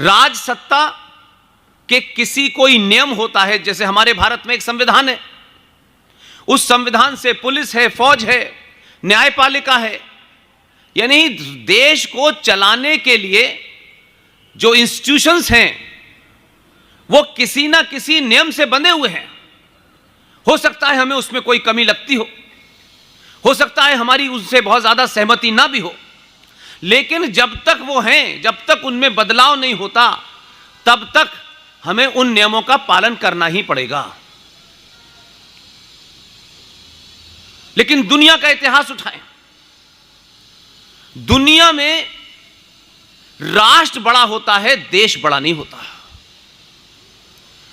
राज सत्ता के किसी कोई नियम होता है, जैसे हमारे भारत में एक संविधान है, उस संविधान से पुलिस है, फौज है, न्यायपालिका है, यानी देश को चलाने के लिए जो इंस्टीट्यूशंस हैं वो किसी ना किसी नियम से बंधे हुए हैं। हो सकता है हमें उसमें कोई कमी लगती हो सकता है हमारी उससे बहुत ज्यादा सहमति ना भी हो, लेकिन जब तक वो हैं, जब तक उनमें बदलाव नहीं होता, तब तक हमें उन नियमों का पालन करना ही पड़ेगा। लेकिन दुनिया का इतिहास उठाएं, दुनिया में राष्ट्र बड़ा होता है, देश बड़ा नहीं होता।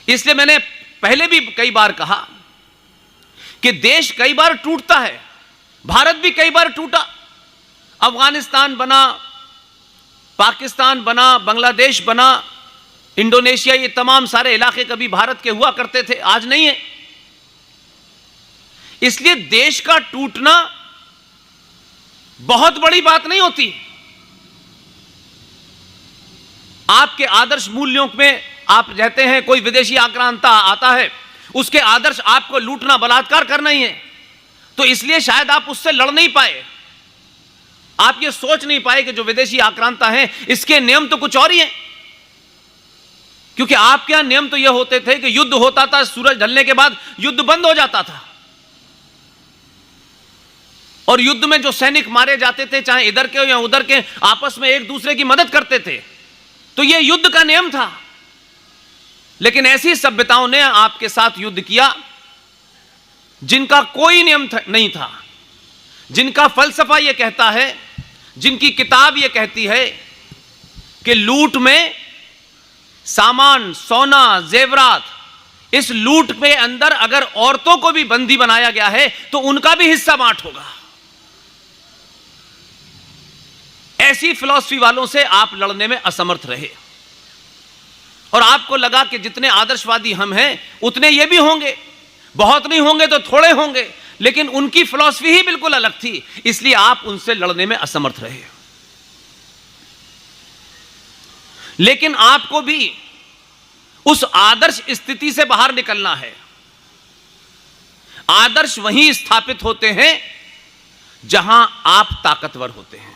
इसलिए मैंने पहले भी कई बार कहा कि देश कई बार टूटता है, भारत भी कई बार टूटा। अफगानिस्तान बना, पाकिस्तान बना, बांग्लादेश बना, इंडोनेशिया, ये तमाम सारे इलाके कभी भारत के हुआ करते थे, आज नहीं है। इसलिए देश का टूटना बहुत बड़ी बात नहीं होती। आपके आदर्श मूल्यों में आप कहते हैं कोई विदेशी आक्रांता आता है, उसके आदर्श आपको लूटना, बलात्कार करना ही है, तो इसलिए शायद आप उससे लड़ नहीं पाए। आप ये सोच नहीं पाए कि जो विदेशी आक्रांता है इसके नियम तो कुछ और ही हैं, क्योंकि आपके यहां नियम तो ये होते थे कि युद्ध होता था, सूरज ढलने के बाद युद्ध बंद हो जाता था, और युद्ध में जो सैनिक मारे जाते थे, चाहे इधर के हो या उधर के, आपस में एक दूसरे की मदद करते थे, तो यह युद्ध का नियम था। लेकिन ऐसी सभ्यताओं ने आपके साथ युद्ध किया जिनका कोई नियम नहीं था, जिनका फलसफा यह कहता है, जिनकी किताब यह कहती है कि लूट में सामान, सोना, जेवरात, इस लूट के अंदर अगर औरतों को भी बंदी बनाया गया है तो उनका भी हिस्सा बांट होगा। ऐसी फिलॉसफी वालों से आप लड़ने में असमर्थ रहे, और आपको लगा कि जितने आदर्शवादी हम हैं उतने ये भी होंगे, बहुत नहीं होंगे तो थोड़े होंगे, लेकिन उनकी फिलॉसफी ही बिल्कुल अलग थी, इसलिए आप उनसे लड़ने में असमर्थ रहे। लेकिन आपको भी उस आदर्श स्थिति से बाहर निकलना है। आदर्श वहीं स्थापित होते हैं जहां आप ताकतवर होते हैं।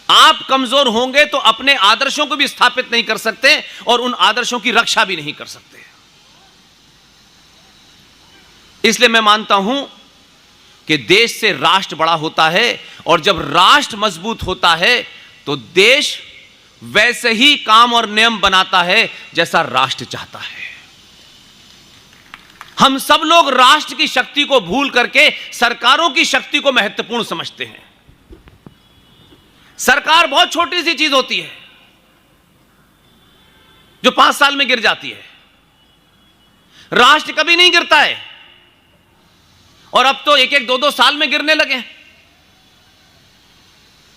आप कमजोर होंगे तो अपने आदर्शों को भी स्थापित नहीं कर सकते और उन आदर्शों की रक्षा भी नहीं कर सकते। इसलिए मैं मानता हूं कि देश से राष्ट्र बड़ा होता है, और जब राष्ट्र मजबूत होता है तो देश वैसे ही काम और नियम बनाता है जैसा राष्ट्र चाहता है। हम सब लोग राष्ट्र की शक्ति को भूल करके सरकारों की शक्ति को महत्वपूर्ण समझते हैं। सरकार बहुत छोटी सी चीज होती है जो 5 साल में गिर जाती है, राष्ट्र कभी नहीं गिरता है, और अब तो 1-1, 2-2 साल में गिरने लगे।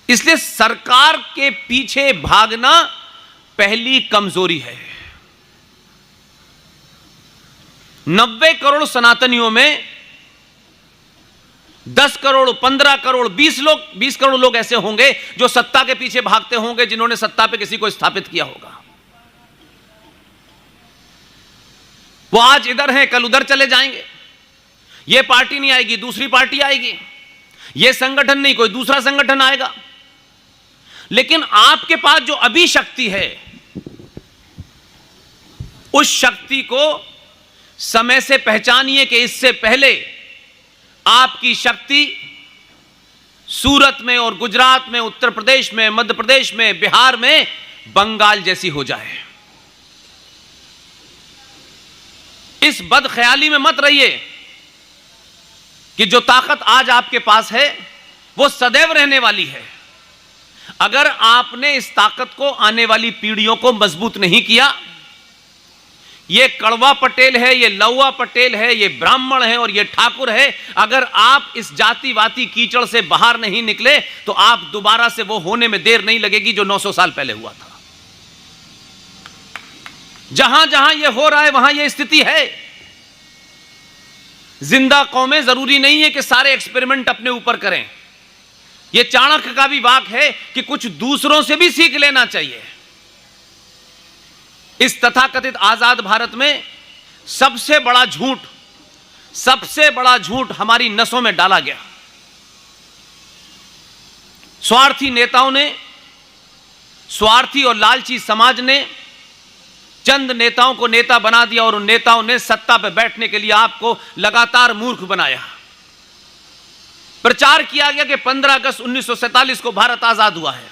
इसलिए सरकार के पीछे भागना पहली कमजोरी है। 90 करोड़ सनातनियों में 10 करोड़, 15 करोड़, 20 करोड़ लोग ऐसे होंगे जो सत्ता के पीछे भागते होंगे, जिन्होंने सत्ता पे किसी को स्थापित किया होगा। वो आज इधर हैं, कल उधर चले जाएंगे। ये पार्टी नहीं आएगी, दूसरी पार्टी आएगी, ये संगठन नहीं, कोई दूसरा संगठन आएगा। लेकिन आपके पास जो अभी शक्ति है, उस शक्ति को समय से पहचानिए कि इससे पहले आपकी शक्ति सूरत में और गुजरात में, उत्तर प्रदेश में, मध्य प्रदेश में, बिहार में बंगाल जैसी हो जाए। इस बदख्याली में मत रहिए कि जो ताकत आज आपके पास है वो सदैव रहने वाली है। अगर आपने इस ताकत को आने वाली पीढ़ियों को मजबूत नहीं किया, ये कड़वा पटेल है, ये लौवा पटेल है, ये ब्राह्मण है और ये ठाकुर है, अगर आप इस जातिवादी कीचड़ से बाहर नहीं निकले तो आप दोबारा से वो होने में देर नहीं लगेगी जो 900 साल पहले हुआ था। जहां जहां ये हो रहा है वहां ये स्थिति है। जिंदा कौमें जरूरी नहीं है कि सारे एक्सपेरिमेंट अपने ऊपर करें। यह चाणक्य का भी वाक है कि कुछ दूसरों से भी सीख लेना चाहिए। इस तथाकथित आजाद भारत में सबसे बड़ा झूठ हमारी नसों में डाला गया। स्वार्थी नेताओं ने, स्वार्थी और लालची समाज ने चंद नेताओं को नेता बना दिया और उन नेताओं ने सत्ता पर बैठने के लिए आपको लगातार मूर्ख बनाया। प्रचार किया गया कि 15 अगस्त 1947 को भारत आजाद हुआ है।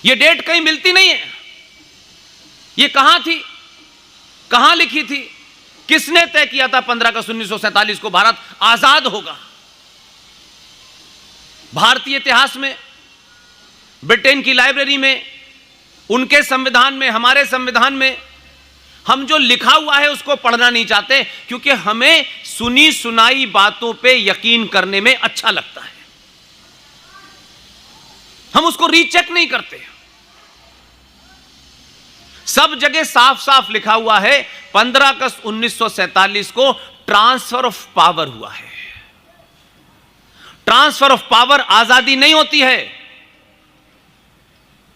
यह डेट कहीं मिलती नहीं है। यह कहां थी, कहां लिखी थी, किसने तय किया था 15 अगस्त 1947 को भारत आजाद होगा? भारतीय इतिहास में, ब्रिटेन की लाइब्रेरी में, उनके संविधान में, हमारे संविधान में हम जो लिखा हुआ है उसको पढ़ना नहीं चाहते, क्योंकि हमें सुनी सुनाई बातों पे यकीन करने में अच्छा लगता है। हम उसको रीचेक नहीं करते। सब जगह साफ साफ लिखा हुआ है 15 अगस्त 1947 को ट्रांसफर ऑफ पावर हुआ है। ट्रांसफर ऑफ पावर आजादी नहीं होती है।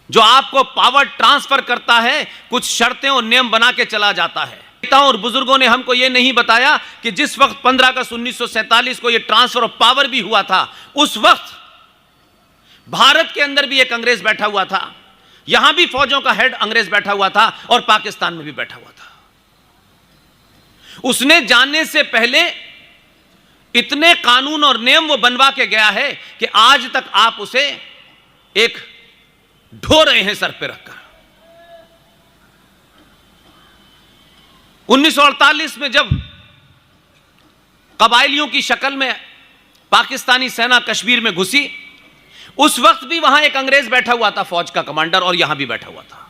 जो आपको पावर ट्रांसफर करता है कुछ शर्तें और नियम बना के चला जाता है। नेताओं और बुजुर्गों ने हमको यह नहीं बताया कि जिस वक्त 15 अगस्त 1947 को यह ट्रांसफर ऑफ पावर भी हुआ था, उस वक्त भारत के अंदर भी एक अंग्रेज बैठा हुआ था, यहां भी फौजों का हेड अंग्रेज बैठा हुआ था और पाकिस्तान में भी बैठा हुआ था। उसने जाने से पहले इतने कानून और नियम वो बनवा के गया है कि आज तक आप उसे एक ढो रहे हैं सर पे रखकर। 1948 में जब कबायलियों की शक्ल में पाकिस्तानी सेना कश्मीर में घुसी, उस वक्त भी वहां एक अंग्रेज बैठा हुआ था, फौज का कमांडर, और यहां भी बैठा हुआ था।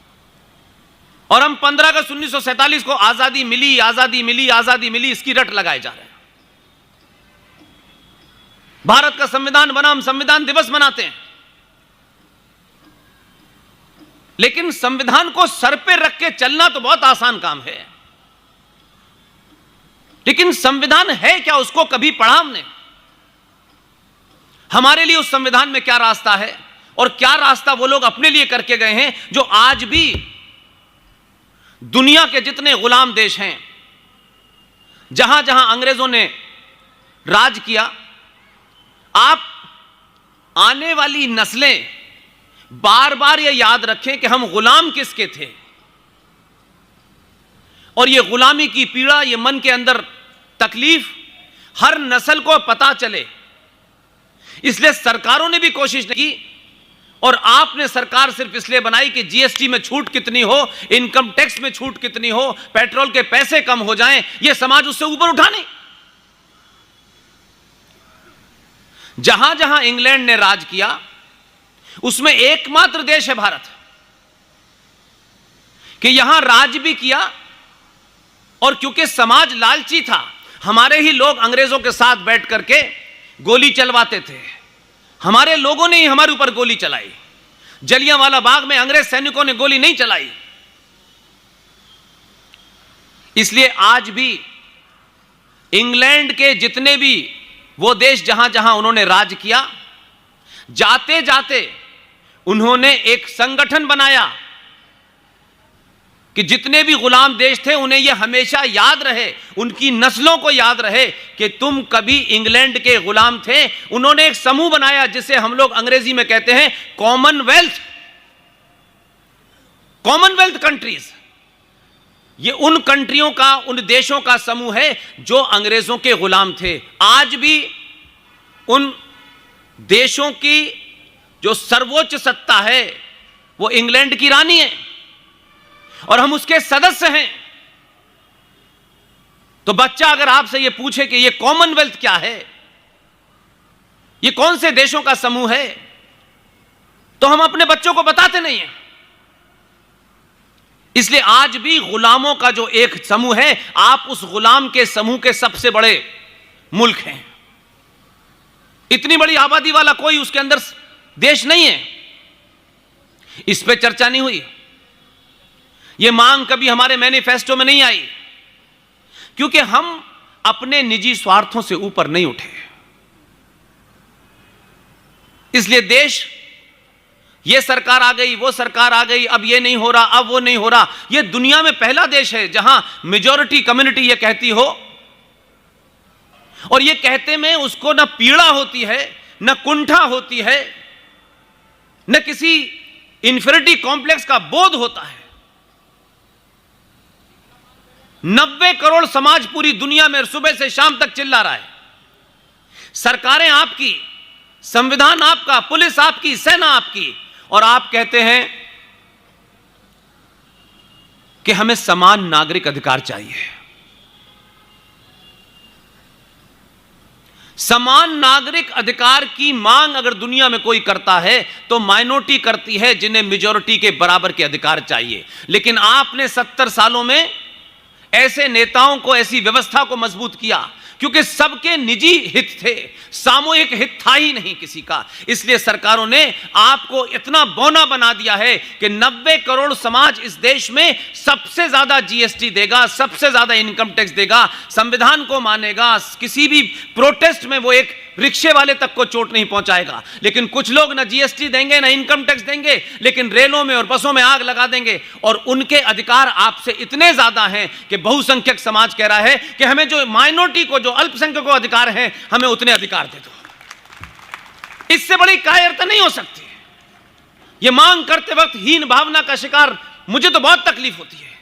और हम 15 अगस्त 1947 को आजादी मिली, आजादी मिली, आजादी मिली, इसकी रट लगाए जा रहे हैं। भारत का संविधान बना, हम संविधान दिवस मनाते हैं, लेकिन संविधान को सर पे रख के चलना तो बहुत आसान काम है, लेकिन संविधान है क्या, उसको कभी पढ़ा हमने? हमारे लिए उस संविधान में क्या रास्ता है और क्या रास्ता वो लोग अपने लिए करके गए हैं, जो आज भी दुनिया के जितने गुलाम देश हैं, जहां जहां अंग्रेजों ने राज किया, आप आने वाली नस्लें बार बार यह याद रखें कि हम गुलाम किसके थे, और यह गुलामी की पीड़ा, यह मन के अंदर तकलीफ हर नस्ल को पता चले। इसलिए सरकारों ने भी कोशिश नहीं की, और आपने सरकार सिर्फ इसलिए बनाई कि जीएसटी में छूट कितनी हो, इनकम टैक्स में छूट कितनी हो, पेट्रोल के पैसे कम हो जाएं, यह समाज उससे ऊपर उठा नहीं। जहां जहां इंग्लैंड ने राज किया, उसमें एकमात्र देश है भारत कि यहां राज भी किया, और क्योंकि समाज लालची था, हमारे ही लोग अंग्रेजों के साथ बैठ करके गोली चलवाते थे। हमारे लोगों ने ही हमारे ऊपर गोली चलाई। जलियांवाला बाग में अंग्रेज सैनिकों ने गोली नहीं चलाई। इसलिए आज भी इंग्लैंड के जितने भी वो देश जहां जहां उन्होंने राज किया, जाते जाते उन्होंने एक संगठन बनाया कि जितने भी गुलाम देश थे उन्हें यह हमेशा याद रहे, उनकी नस्लों को याद रहे कि तुम कभी इंग्लैंड के गुलाम थे। उन्होंने एक समूह बनाया जिसे हम लोग अंग्रेजी में कहते हैं कॉमनवेल्थ। कॉमनवेल्थ कंट्रीज, ये उन कंट्रियों का, उन देशों का समूह है जो अंग्रेजों के गुलाम थे। आज भी उन देशों की जो सर्वोच्च सत्ता है वो इंग्लैंड की रानी है, और हम उसके सदस्य हैं। तो बच्चा अगर आपसे यह पूछे कि यह कॉमनवेल्थ क्या है, यह कौन से देशों का समूह है, तो हम अपने बच्चों को बताते नहीं हैं। इसलिए आज भी गुलामों का जो एक समूह है, आप उस गुलाम के समूह के सबसे बड़े मुल्क हैं। इतनी बड़ी आबादी वाला कोई उसके अंदर देश नहीं है। इस पे चर्चा नहीं हुई, यह मांग कभी हमारे मैनिफेस्टो में नहीं आई, क्योंकि हम अपने निजी स्वार्थों से ऊपर नहीं उठे। इसलिए देश ये सरकार आ गई, वो सरकार आ गई, अब ये नहीं हो रहा, अब वो नहीं हो रहा। ये दुनिया में पहला देश है जहां मेजॉरिटी कम्युनिटी ये कहती हो, और ये कहते में उसको न पीड़ा होती है, न कुंठा होती है, न किसी इंफीरियरिटी कॉम्प्लेक्स का बोध होता है। 90 करोड़ समाज पूरी दुनिया में सुबह से शाम तक चिल्ला रहा है। सरकारें आपकी, संविधान आपका, पुलिस आपकी, सेना आपकी, और आप कहते हैं कि हमें समान नागरिक अधिकार चाहिए। समान नागरिक अधिकार की मांग अगर दुनिया में कोई करता है तो माइनॉरिटी करती है, जिन्हें मेजॉरिटी के बराबर के अधिकार चाहिए। लेकिन आपने 70 सालों में ऐसे नेताओं को, ऐसी व्यवस्था को मजबूत किया क्योंकि सबके निजी हित थे, सामूहिक हित था ही नहीं किसी का। इसलिए सरकारों ने आपको इतना बौना बना दिया है कि 90 करोड़ समाज इस देश में सबसे ज्यादा जीएसटी देगा, सबसे ज्यादा इनकम टैक्स देगा, संविधान को मानेगा, किसी भी प्रोटेस्ट में वो एक रिक्शे वाले तक को चोट नहीं पहुंचाएगा। लेकिन कुछ लोग ना जीएसटी देंगे, ना इनकम टैक्स देंगे, लेकिन रेलों में और बसों में आग लगा देंगे। और उनके अधिकार आपसे इतने ज्यादा हैं कि बहुसंख्यक समाज कह रहा है कि हमें जो माइनॉरिटी को, जो अल्पसंख्यक को अधिकार है, हमें उतने अधिकार दे दो। इससे बड़ी कायरता नहीं हो सकती। यह मांग करते वक्त हीन भावना का शिकार मुझे तो बहुत तकलीफ होती है।